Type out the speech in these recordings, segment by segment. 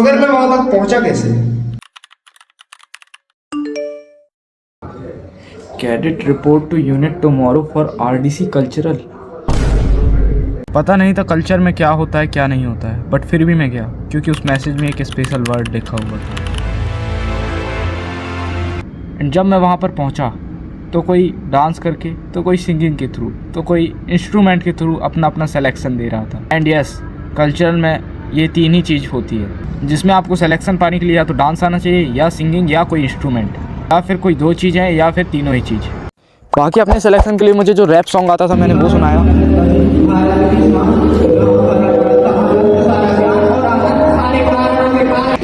मगर मैं वहां तक पहुंचा कैसे? Cadet report to unit tomorrow for RDC cultural. पता नहीं था कल्चर में क्या होता है क्या नहीं होता है, बट फिर भी मैं गया क्योंकि उस मैसेज में एक स्पेशल वर्ड लिखा हुआ था। एंड जब मैं वहाँ पर पहुँचा तो कोई डांस करके, तो कोई सिंगिंग के थ्रू, तो कोई इंस्ट्रूमेंट के थ्रू अपना अपना सिलेक्शन दे रहा था। एंड यस, कल्चरल में ये तीन ही चीज़ होती है जिसमें आपको सिलेक्शन पाने के लिए या तो डांस आना चाहिए, या सिंगिंग, या कोई इंस्ट्रूमेंट, या फिर कोई दो चीज़ है, या फिर तीनों ही चीज़। बाकी अपने सिलेक्शन के लिए मुझे जो रैप सॉन्ग आता था मैंने वो सुनाया।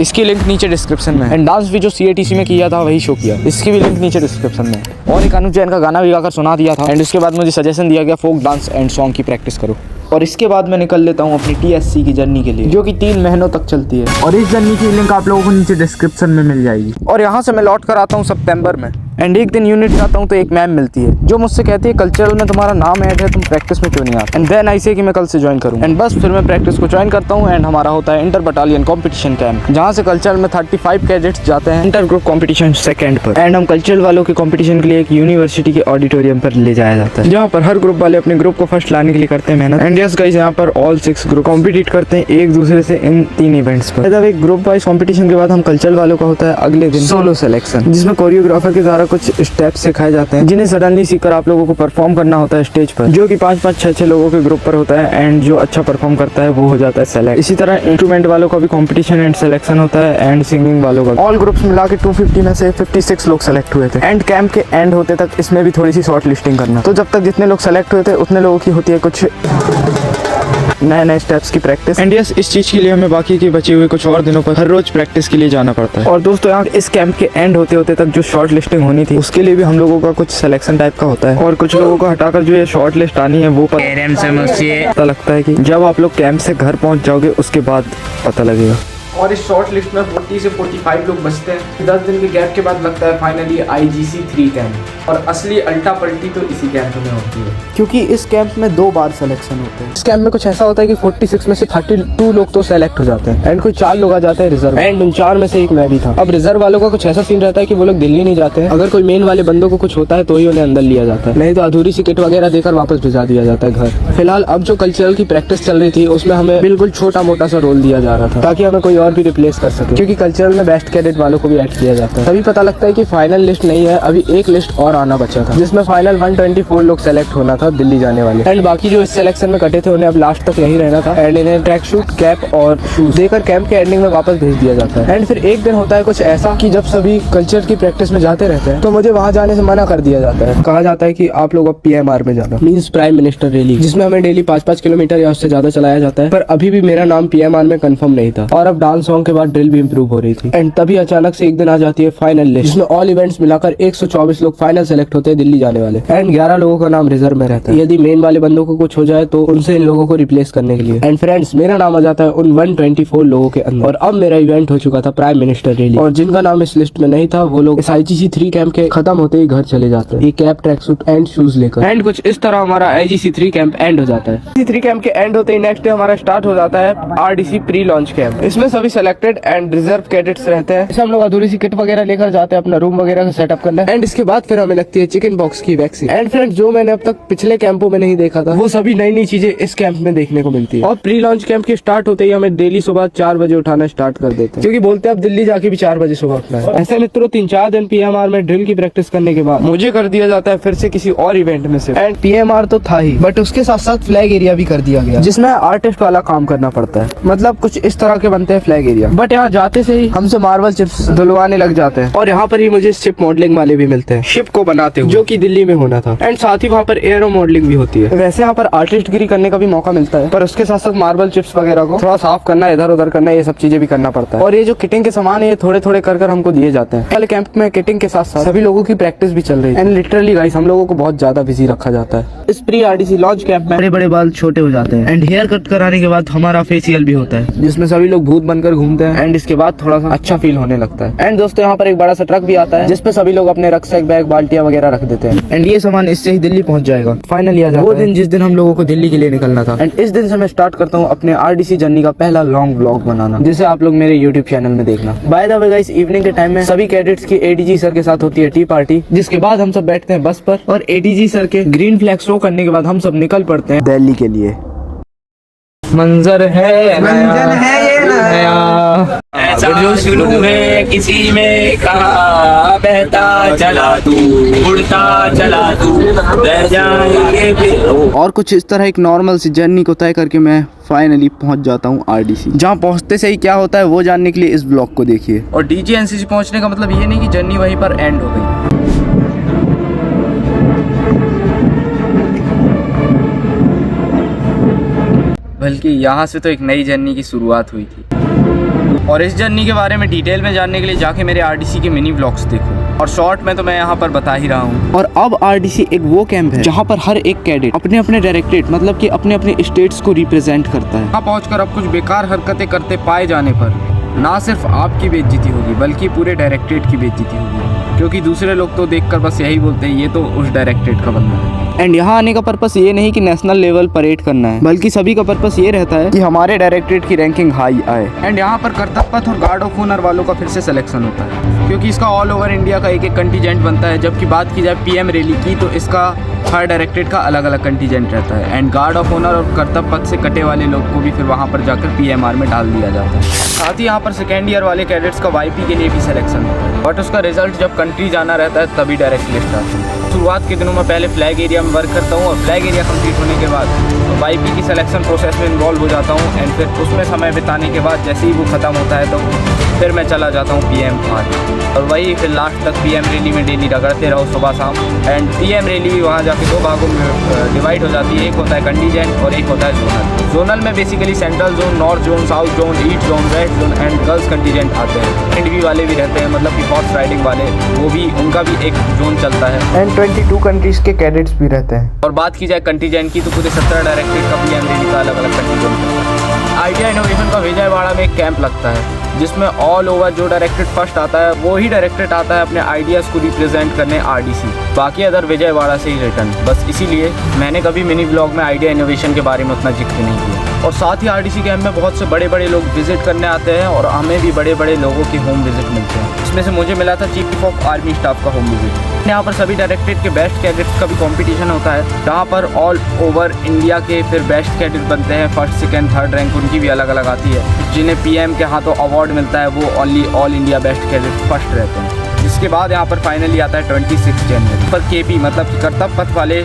इसकी लिंक नीचे डिस्क्रिप्शन में है। एंड डांस भी जो CATC में किया था वही शो किया, इसकी भी लिंक नीचे डिस्क्रिप्शन में है। और एक अनुज जैन का गाना भी गाकर सुना दिया था। एंड उसके बाद मुझे सजेशन दिया गया फोक डांस एंड सॉन्ग की प्रैक्टिस करो। और इसके बाद मैं निकल लेता हूँ अपनी TSC की जर्नी के लिए, जो कि 3 महीनों तक चलती है। और इस जर्नी की लिंक आप लोगों को नीचे डिस्क्रिप्शन में मिल जाएगी। और यहाँ से मैं लौट कर आता हूँ सितंबर में। एंड एक दिन यूनिट जाता हूँ तो एक मैम मिलती है जो मुझसे कहती है कल्चरल में तुम्हारा नाम ऐड है, तुम प्रैक्टिस में क्यों नहीं आते? एंड देन ऐसे कि मैं कल से ज्वाइन करूँ। एंड बस फिर मैं प्रैक्टिस को ज्वाइन करता हूँ। एंड हमारा होता है इंटर बटालियन कॉम्पिटिशन कैंप, जहाँ से कल्चरल में 35 कैडेट्स जाते हैं इंटर ग्रुप कॉम्पिटिशन सेकेंड पर। एंड हम कल्चरल वालों के कॉम्पिटिशन के लिए एक यूनिवर्सिटी के ऑडिटोरियम पर ले जाया जाता है, जहाँ पर हर ग्रुप वाले अपने ग्रुप को फर्स्ट लाने के लिए करते हैं मेहनत। एंड यस गाइस, यहाँ पर ऑल 6 ग्रुप कॉम्पिटिट करते हैं एक दूसरे से इन 3 इवेंट्स पर। जब एक ग्रुप वाइज कॉम्पिटिशन के बाद हम कल्चरल वालों का होता है अगले दिन सोलो सिलेक्शन, जिसमें कोरियोग्राफर के द्वारा कुछ स्टेप्स सिखाए जाते हैं जिन्हें सडनली सीखकर आप लोगों को परफॉर्म करना होता है स्टेज पर, जो कि 5-5, 6-6 लोगों के ग्रुप पर होता है। एंड जो अच्छा परफॉर्म करता है वो हो जाता है सेलेक्ट। इसी तरह इंस्ट्रूमेंट वालों का भी कॉम्पिटिशन एंड सिलेक्शन होता है। एंड सिंगिंग वालों का ऑल ग्रुप्स मिला के 250 में से 56 लोग सेलेक्ट हुए थे। एंड कैंप के एंड होते तक इसमें भी थोड़ी सी शॉर्ट लिस्टिंग करना। तो जब तक जितने लोग सेलेक्ट हुए थे उतने लोगों की होती है कुछ नए स्टेप्स की प्रैक्टिस। एंड यस, इस चीज के लिए हमें बाकी के बचे हुए कुछ और दिनों पर हर रोज प्रैक्टिस के लिए जाना पड़ता है। और दोस्तों, यहाँ इस कैंप के एंड होते होते तक जो शॉर्ट लिस्टिंग होनी थी उसके लिए भी हम लोगों का कुछ सिलेक्शन टाइप का होता है। और कुछ लोगों को हटाकर जो ये शॉर्ट लिस्ट आनी है वो पता लगता है कि जब आप लोग कैंप से घर पहुंच जाओगे उसके बाद पता लगेगा। और इस शॉर्ट लिस्ट में 40 से 45 लोग बचते हैं। 10 दिन के गैप के बाद लगता है फाइनली IGC 3 कैंप। और असली अल्टा पल्टी तो इसी कैंप में होती है, क्योंकि इस कैंप में 2 बार सिलेक्शन होते हैं। इस कैंप में कुछ ऐसा होता है कि 46 में से 32 लोग तो सेलेक्ट हो जाते हैं। एंड कोई 4 लोग आ जाते हैं रिजर्व। एंड उन 4 में से एक मैं भी था। अब रिजर्व वालों का कुछ ऐसा सीन रहता है कि वो लोग दिल्ली नहीं जाते हैं। अगर कोई मेन वाले बंदों को कुछ होता है तो ही उन्हें अंदर लिया जाता है, नहीं तो अधूरी सी किट वगैरह देकर वापस भिजा दिया जाता है घर। फिलहाल अब जो कल्चरल की प्रैक्टिस चल रही थी उसमें हमें बिल्कुल छोटा मोटा सा रोल दिया जा रहा था, ताकि हमें कोई और भी रिप्लेस कर सके, क्योंकि कल्चरल में बेस्ट कैडेट वालों को भी ऐड किया जाता है। तभी पता लगता है कि फाइनल लिस्ट नहीं है, अभी एक लिस्ट और आना बचा था, जिसमें फाइनल 124 लोग सेलेक्ट होना था दिल्ली जाने वाले। एंड बाकी जो इस सिलेक्शन में कटे थे उन्हें अब लास्ट तक यही रहना था। एंड इन्हें ट्रैक शूट, कैप और शूज देकर कैंप के एंडिंग में वापस भेज दिया जाता है। एंड फिर एक दिन होता है कुछ ऐसा कि जब सभी कल्चर की प्रैक्टिस में जाते रहते हैं तो मुझे वहाँ जाने से मना कर दिया जाता है। कहा जाता है कि आप लोग अब PMR में जाना, मींस प्राइम मिनिस्टर रैली, जिसमें हमें डेली 5-5 किलोमीटर या उससे ज्यादा चलाया जाता है। पर अभी भी मेरा नाम PMR में कंफर्म नहीं था। और अब डांस सॉन्ग के बाद ड्रिल भी इंप्रूव हो रही थी। एंड तभी अचानक से एक दिन आ जाती है फाइनल लिस्ट, जिसमें ऑल इवेंट्स मिलाकर 124 लोग फाइनल सेलेक्ट होते हैं दिल्ली जाने वाले। एंड 11 लोगों का नाम रिजर्व में रहता है, यदि मेन वाले बंदों को कुछ हो जाए तो उनसे इन लोगों को रिप्लेस करने के लिए। एंड फ्रेंड्स, मेरा नाम आ जाता है उन 124 लोगों के अंदर। और अब मेरा इवेंट हो चुका था प्राइम मिनिस्टर रैली। और जिनका नाम इस लिस्ट में नहीं था वो लोग इस IGC 3 कैंप के खत्म होते ही घर चले जाते हैं, ये cap, track suit and shoes लेकर। एंड कुछ इस तरह हमारा IGC 3 कैंप एंड हो जाता है। IGC 3 कैंप के एंड होते ही नेक्स्ट डे हमारा स्टार्ट हो जाता है RDC प्री लॉन्च कैंप। इसमें सभी सेलेक्टेड एंड रिजर्व कैडेट्स रहते हैं। इसे हम लोग अधूरी सी किट वगैरह लेकर जाते हैं अपना रूम वगैरह का सेटअप करने। एंड इसके बाद फिर हमें लगती है चिकन बॉक्स की वैक्सीन। एंड फ्रेंड्स, जो मैंने अब तक पिछले कैंपों में नहीं देखा था वो सभी नई नई चीजें इस कैंप में देखने को मिलती है। और प्री लॉन्च कैंप के स्टार्ट होते ही हमें डेली सुबह 4 बजे उठाना स्टार्ट कर देते हैं, क्योंकि बोलते हैं अब दिल्ली जाके भी 4 बजे सुबह उठना है। ऐसे मित्रों, 3-4 दिन PMR में ड्रिल की प्रैक्टिस करने के बाद मुझे कर दिया जाता है फिर से किसी और इवेंट में से। एंड PMR तो था ही, बट उसके साथ साथ फ्लैग एरिया भी कर दिया गया, जिसमें आर्टिस्ट वाला काम करना पड़ता है। मतलब कुछ इस तरह के बनते हैं फ्लैग एरिया। बट यहाँ जाते से ही हमसे मार्बल चिप्स धुलवाने लग जाते हैं। और यहाँ पर ही मुझे शिप मॉडलिंग वाले भी मिलते हैं, शिप को बनाते हुए, जो कि दिल्ली में होना था। एंड साथ ही वहाँ पर एरो मॉडलिंग भी होती है। वैसे यहाँ पर आर्टिस्ट गिरी करने का भी मौका मिलता है, पर उसके साथ साथ मार्बल चिप्स वगैरह को थोड़ा साफ करना, इधर उधर करना, ये सब चीजें भी करना पड़ता है। और ये जो किटिंग के सामान है ये थोड़े थोड़े कर हमको दिए जाते हैं। पहले कैंप में किटिंग के साथ साथ सभी लोगों की प्रैक्टिस भी चल रही है। एंड लिटरली गाइस, हम लोगों को बहुत ज्यादा बिजी रखा जाता है। इस प्री RDC लॉन्च कैंप में बड़े बड़े बाल छोटे हो जाते हैं। एंड हेयर कट कराने के बाद हमारा फेशियल भी होता है, जिसमें सभी लोग भूत बनकर घूमते हैं एंड इसके बाद थोड़ा सा अच्छा फील होने लगता है। एंड दोस्तों यहाँ पर एक बड़ा सा ट्रक भी आता है जिसपे सभी लोग अपने रक्सैक, बैग, बाल्टियां वगैरह रख देते हैं एंड ये सामान इससे ही दिल्ली पहुंच जाएगा। फाइनली आ जाता है वो दिन जिस दिन हम लोगों को दिल्ली के लिए निकलना था। एंड इस दिन से मैं स्टार्ट करता हूँ अपने आरडीसी जर्नी का पहला लॉन्ग व्लॉग बनाना, जिसे आप लोग मेरे यूट्यूब चैनल में देखना। By the way guys, evening के टाइम में सभी कैडेट्स की एडीजी सर के साथ होती है टी पार्टी, जिसके बाद हम सब बैठते हैं बस पर और एडीजी सर के ग्रीन फ्लैग शो करने के बाद हम सब निकल पड़ते हैं दिल्ली के लिए। मंजर है ये नया, ऐसा जो शुरू है किसी में कहा, बहता चला तू, उड़ता चला तू, बह जाएंगे फिर। और कुछ इस तरह एक नॉर्मल सी जर्नी को तय करके मैं फाइनली पहुंच जाता हूं आरडीसी। जहां पहुंचते से ही क्या होता है वो जानने के लिए इस ब्लॉग को देखिए। और डीजी एनसीसी पहुंचने का मतलब ये नहीं कि जर्नी वहीं पर एंड हो गई। बल्कि यहाँ से तो एक नई जर्नी की शुरुआत हुई थी। और इस जर्नी के बारे में डिटेल में जानने के लिए जाके मेरे आरडीसी के मिनी व्लॉग्स देखो, और शॉर्ट में तो मैं यहाँ पर बता ही रहा हूँ। और अब आरडीसी एक वो कैंप है जहाँ पर हर एक कैडेट अपने अपने डायरेक्टरेट मतलब कि अपने अपने स्टेट्स को रिप्रेजेंट करता है। यहाँ पहुँचकर अब कुछ बेकार हरकतें करते पाए जाने पर ना सिर्फ आपकी बेइज्जती होगी बल्कि पूरे डायरेक्टरेट की बेइज्जती होगी, क्योंकि दूसरे लोग तो देखकर बस यही बोलते हैं ये तो उस डायरेक्टरेट का बंदा है। एंड यहाँ आने का पर्पस ये नहीं कि नेशनल लेवल परेड करना है, बल्कि सभी का पर्पस ये रहता है कि हमारे डायरेक्टरेट की रैंकिंग हाई आए। एंड यहाँ पर कर्तव्य पथ और गार्ड ऑफ ऑनर वालों का फिर से सिलेक्शन होता है, क्योंकि इसका ऑल ओवर इंडिया का एक एक कंटीजेंट बनता है। जबकि बात की जाए पीएम रैली की तो इसका हर डायरेक्टरेट का अलग अलग कंटीजेंट रहता है। एंड गार्ड ऑफ ऑनर और कर्तव्य पथ से कटे वाले लोग को भी फिर वहाँ पर जाकर पीएमआर में डाल दिया जाता है। साथ ही यहाँ पर सेकेंड ईयर वाले कैडेट्स का वाईपी के लिए भी सिलेक्शन होता है, बट उसका रिजल्ट जब कंट्री जाना रहता है तभी डायरेक्ट लिस्ट आती है। शुरुआत के दिनों में पहले फ्लैग एरिया में वर्क करता हूँ और फ्लैग एरिया कंप्लीट होने के बाद वाईपी की सिलेक्शन प्रोसेस में इन्वॉल्व हो जाता हूँ। एंड फिर उसमें समय बिताने के बाद जैसे ही वो ख़त्म होता है तो फिर मैं चला जाता हूँ पीएमआर, और वही फिर लास्ट तक पीएम रैली में डेली रगड़ते रहो सुबह शाम। एंड पीएम रैली भी वहाँ जाके दो भागों में डिवाइड हो जाती है, एक होता है कंटीजेंट और एक होता है जोनल। जोनल में basically central zone, north zone, south zone, east zone, west zone and girls contingent आते हैं। एंड भी वाले भी रहते हैं, मतलब कि हॉर्स राइडिंग वाले, वो भी उनका भी एक जोन चलता है। एंड 22 कंट्रीज के कैडेट्स भी रहते हैं। और बात की जाए कंटीजेंट की तो पूरे 17 डायरेक्टरेट का पीएम रैली का अलग अलग कंटीजेंट। आइडिया इनोवेशन का विजयवाड़ा में एक कैंप लगता है जिसमें ऑल ओवर जो डायरेक्टरेट फर्स्ट आता है वो ही डायरेक्टरेट आता है अपने आइडियाज़ को रिप्रेजेंट करने आरडीसी, बाकी अदर विजयवाड़ा से ही रिटर्न। बस इसीलिए मैंने कभी मिनी ब्लॉग में आइडिया इनोवेशन के बारे में उतना जिक्र नहीं किया। और साथ ही आरडीसी कैंप में बहुत से बड़े बड़े लोग विजिट करने आते हैं और हमें भी बड़े बड़े लोगों की होम विजिट मिलते हैं। इसमें से मुझे मिला था चीफ ऑफ आर्मी स्टाफ का होम विजिट। यहाँ पर सभी डायरेक्टरेट के बेस्ट कैडेट्स का भी कंपटीशन होता है, जहाँ पर ऑल ओवर इंडिया के फिर बेस्ट कैडेट बनते हैं। फर्स्ट, सेकंड, थर्ड रैंक उनकी भी अलग अलग आती है। जिन्हें पीएम के हाथों अवार्ड मिलता है वो only all India best cadet first रहते हैं। जिसके बाद यहाँ पर फाइनली आता है 26 जनवरी पर केपी मतलब कि कर्तव्य पथ वाले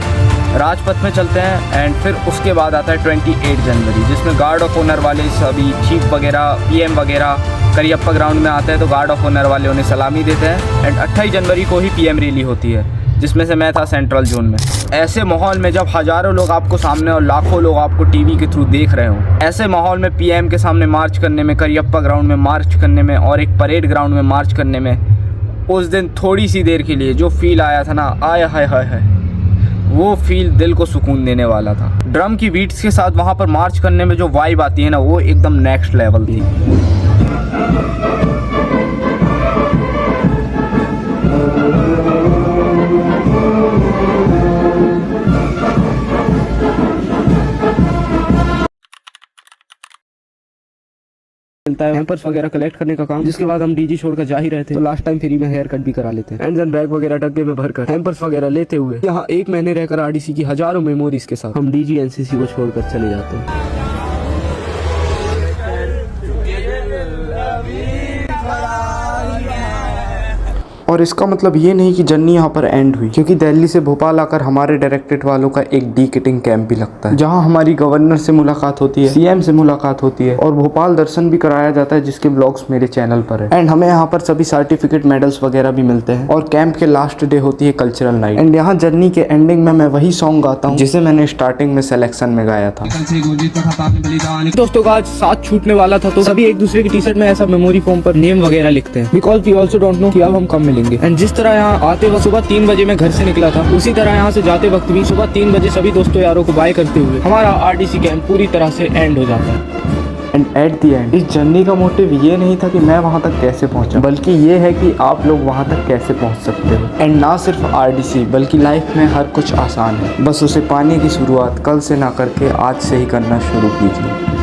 राजपथ में चलते हैं। एंड फिर उसके बाद आता है 28 जनवरी जिसमें गार्ड ऑफ ऑनर वाले सभी चीफ वगैरह, पीएम वगैरह करियप्पा ग्राउंड में आते हैं तो गार्ड ऑफ ऑनर वाले उन्हें सलामी देते हैं। एंड 28 जनवरी को ही पीएम रैली होती है जिसमें से मैं था सेंट्रल जोन में। ऐसे माहौल में जब हज़ारों लोग आपको सामने और लाखों लोग आपको टीवी के थ्रू देख रहे हों, ऐसे माहौल में पीएम के सामने मार्च करने में, करियप्पा ग्राउंड में मार्च करने में और एक परेड ग्राउंड में मार्च करने में, उस दिन थोड़ी सी देर के लिए जो फील आया था ना, आया हाय हाय हाय, वो फील दिल को सुकून देने वाला था। ड्रम की बीट्स के साथ वहाँ पर मार्च करने में जो वाइब आती है ना, वो एकदम नेक्स्ट लेवल थी। मिलता है हैम्पर्स वगैरह कलेक्ट करने का काम, जिसके बाद हम डीजी छोड़कर जा ही रहे थे तो लास्ट टाइम फ्री में हेयर कट भी करा लेते हैं। एंड देन बैग वगैरह डब्बे में भरकर हैम्पर्स वगैरह लेते हुए यहाँ एक महीने रहकर आरडीसी की हजारों मेमोरीज के साथ हम डीजी एनसीसी को छोड़कर चले जाते हैं। और इसका मतलब ये नहीं कि जर्नी यहाँ पर एंड हुई, क्योंकि दिल्ली से भोपाल आकर हमारे डायरेक्टरेट वालों का एक डी किटिंग कैंप भी लगता है, जहाँ हमारी गवर्नर से मुलाकात होती है, सीएम से मुलाकात होती है और भोपाल दर्शन भी कराया जाता है जिसके ब्लॉग्स मेरे चैनल पर है। एंड हमें यहाँ पर सभी सर्टिफिकेट, मेडल्स वगैरह भी मिलते हैं। और कैंप के लास्ट डे होती है कल्चरल नाइट। एंड यहाँ जर्नी के एंडिंग में मैं वही सॉन्ग गाता हूँ जिसे मैंने स्टार्टिंग में सिलेक्शन में गाया था। दोस्तों का आज साथ छूटने वाला था तो सभी एक दूसरे की टी शर्ट में ऐसा मेमोरी फॉर्म पर नेम वगैरह लिखते हैं, because we also don't know कि अब हम कब मिलेंगे। एंड जिस तरह यहाँ आते वक्त सुबह 3 बजे मैं घर से निकला था, उसी तरह यहाँ से जाते वक्त भी सुबह 3 बजे सभी दोस्तों यारों को बाय करते हुए हमारा आरडीसी कैंप पूरी तरह से एंड हो जाता है। एंड एट द एंड इस जर्नी का मोटिव ये नहीं था कि मैं वहाँ तक कैसे पहुँचा, बल्कि ये है कि आप लोग वहाँ तक कैसे पहुँच सकते हो। एंड ना सिर्फ RDC बल्कि लाइफ में हर कुछ आसान है, बस उसे पाने की शुरुआत कल से ना करके आज से ही करना शुरू कीजिए।